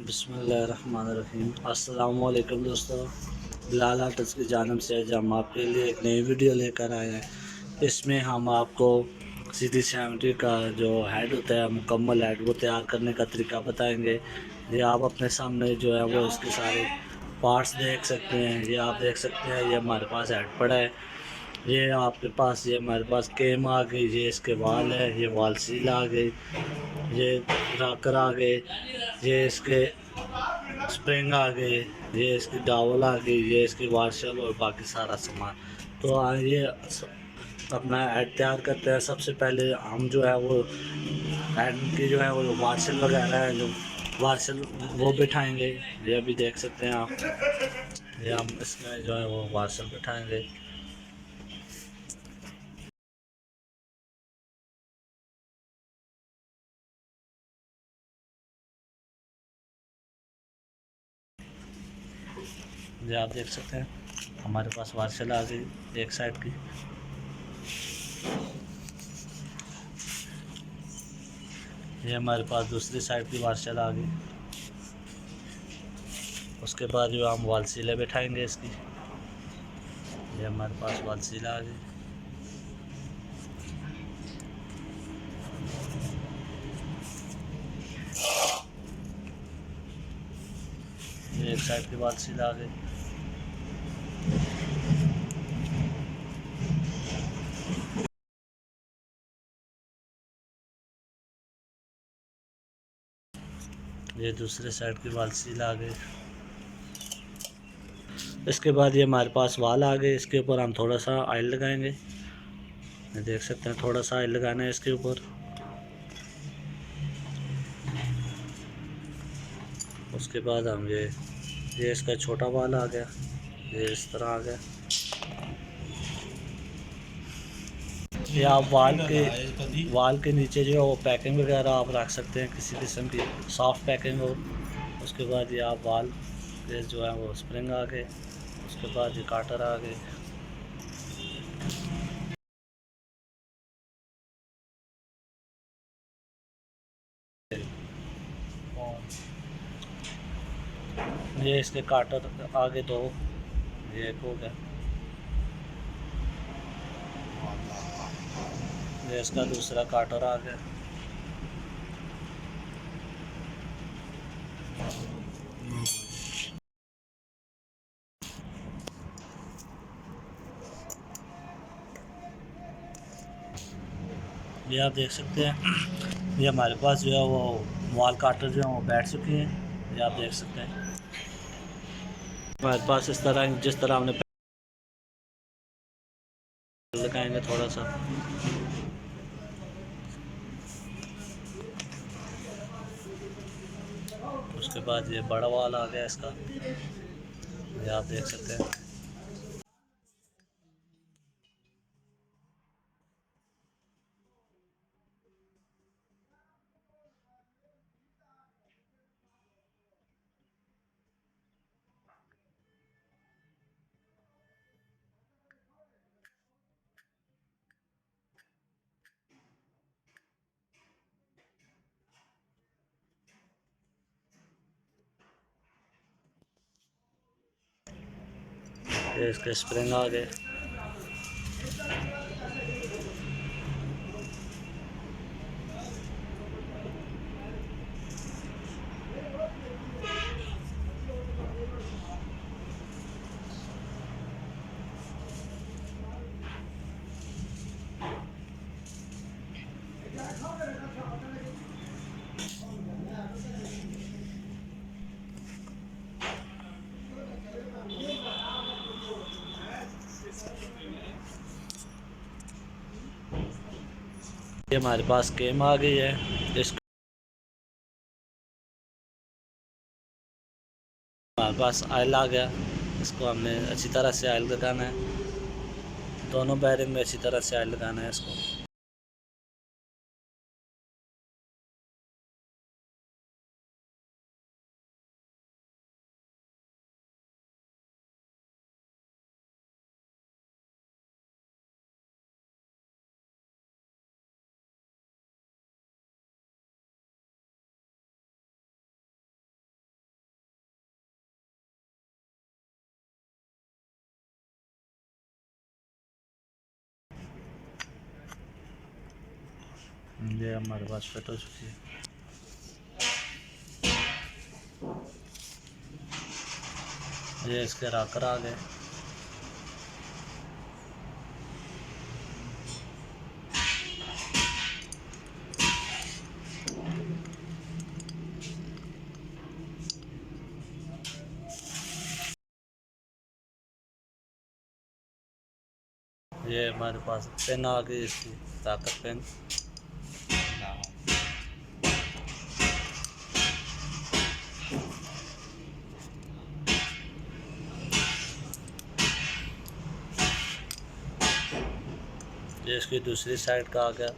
बिस्मिल्लाहिर्रहमानिर्रहीम। अस्सलामुअलैकुम दोस्तों, बिलाल आर्ट्स की जानिब से आज हम आपके लिए एक नई वीडियो लेकर आए हैं। इसमें हम आपको CD70 का जो हेड होता है, मुकम्मल हेड, वो तैयार करने का तरीका बताएंगे। ये आप अपने सामने जो है वो इसके सारे पार्ट्स देख सकते हैं। ये आप देख सकते हैं, ये हमारे पास हेड पड़ा है। ये आपके पास, ये हमारे पास केम आ गई, ये इसके वाल है, ये वाल सील आ गई, ये राकर आ गए, ये इसके स्प्रिंग आ गए, ये इसकी डावल आ गई, ये इसकी वाशल और बाकी सारा सामान। तो आइए अपना हेड तैयार करते हैं। सबसे पहले हम जो है वो हेड की जो है वो वाशल वगैरह है, जो वाशल वो बिठाएंगे। ये अभी देख सकते हैं आप, ये हम इसमें जो है वो वाशल बिठाएंगे। ये आप देख सकते हैं, हमारे पास वाशल आ गई एक साइड की। ये हमारे पास दूसरी साइड की वाशल आ गई। उसके बाद जो हम वाल सीले बैठाएंगे इसकी। ये हमारे पास वाल सीला आ गई। ये एक साइड की वाल सीला आ गई। ये दूसरे साइड की वाल सीला आ गई। इसके बाद ये हमारे पास वाल आ गए। इसके ऊपर हम थोड़ा सा ऑयल लगाएंगे। ये देख सकते हैं, थोड़ा सा ऑयल लगाना है इसके ऊपर। उसके बाद हम ये इसका छोटा वाल आ गया, ये इस तरह आ गया। ये आप वाल के नीचे जो है वो पैकिंग वगैरह आप रख सकते हैं, किसी किस्म की सॉफ्ट पैकिंग हो। उसके बाद ये आप वाल ये जो है वो स्प्रिंग आ गए। उसके बाद ये काटर आ गए। ये इसके काटर आगे दो, ये एक हो गया। ये इसका दूसरा काटर आ गया। ये आप देख सकते हैं, ये हमारे पास जो है वो वॉल काटर जो है वो बैठ चुकी हैं। ये आप देख सकते हैं, हमारे पास इस तरह, जिस तरह हमने लगाएंगे थोड़ा सा। उसके बाद ये बड़ा वाल आ गया इसका। ये आप देख सकते हैं। ये इसके स्प्रिंग आ गए। ये हमारे पास केम आ गई है। इसको हमारे पास ऑयल आ गया। इसको हमने अच्छी तरह से ऑयल लगाना है, दोनों बैरिंग में अच्छी तरह से ऑयल लगाना है इसको। ये हमारे पास फिट हो चुकी है। ये इसके राकर आ गए। ये हमारे पास पेन आ गई, इसकी राकर पेन। ये इसकी दूसरी साइड का आ गया।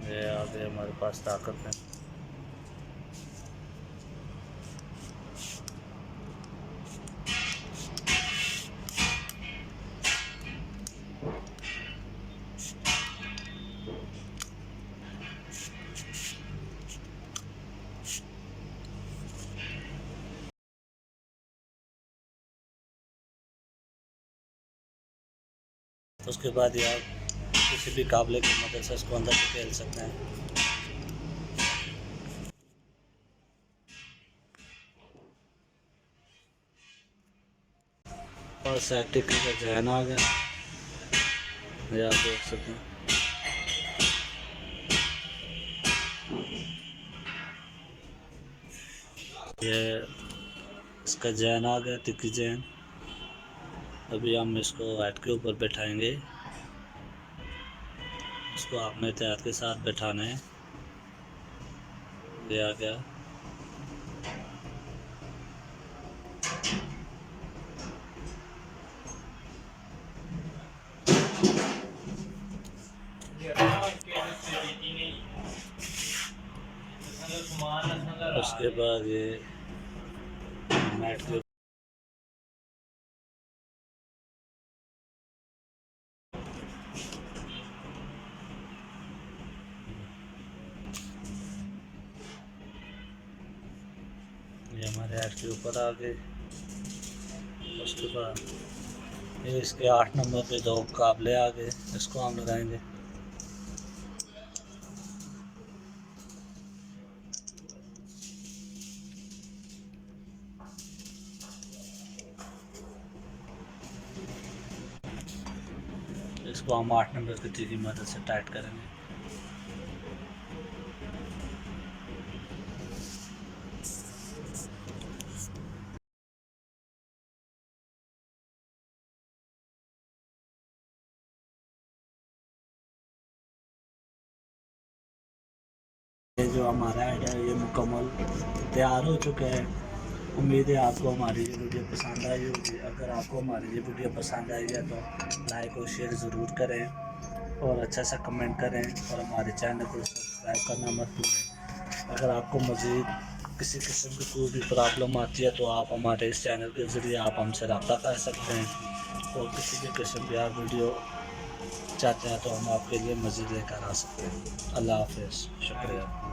ये आ गया हमारे पास राकर पेन। उसके बाद ये आप किसी भी काबले की मदद से इसको अंदर से खेल सकते हैं। और सेफ्टी का जहन आ गया, ये आप देख सकते हैं। ये इसका जैन आ गया, तिक्की जैन। अभी हम इसको हेड के ऊपर बैठाएंगे। इसको आपने एहतियात के साथ बैठाना है। ये आ गया। उसके बाद ये मैट के ये हमारे हेड के ऊपर आ गए। उसके बाद ये इसके 8 नंबर पे 2 काबले आ गए, इसको हम लगाएंगे। इसको हम 8 नंबर की टी की मदद से टाइट करेंगे। ये जो हमारा हेड है ये मुकम्मल तैयार हो चुका है। उम्मीद है आपको हमारी ये वीडियो पसंद आई होगी। अगर आपको हमारी ये वीडियो पसंद आई है तो लाइक और शेयर ज़रूर करें और अच्छा सा कमेंट करें और हमारे चैनल को सब्सक्राइब करना मत भूलें। अगर आपको मज़ीद किसी किस्म की कोई भी प्रॉब्लम आती है तो आप हमारे इस चैनल के ज़रिए आप हमसे रब्ता कर सकते हैं। और किसी भी किस्म की आप वीडियो चाहते हैं तो हम आपके लिए मज़ीद लेकर आ सकते हैं। अल्लाह हाफ़िज़, शुक्रिया।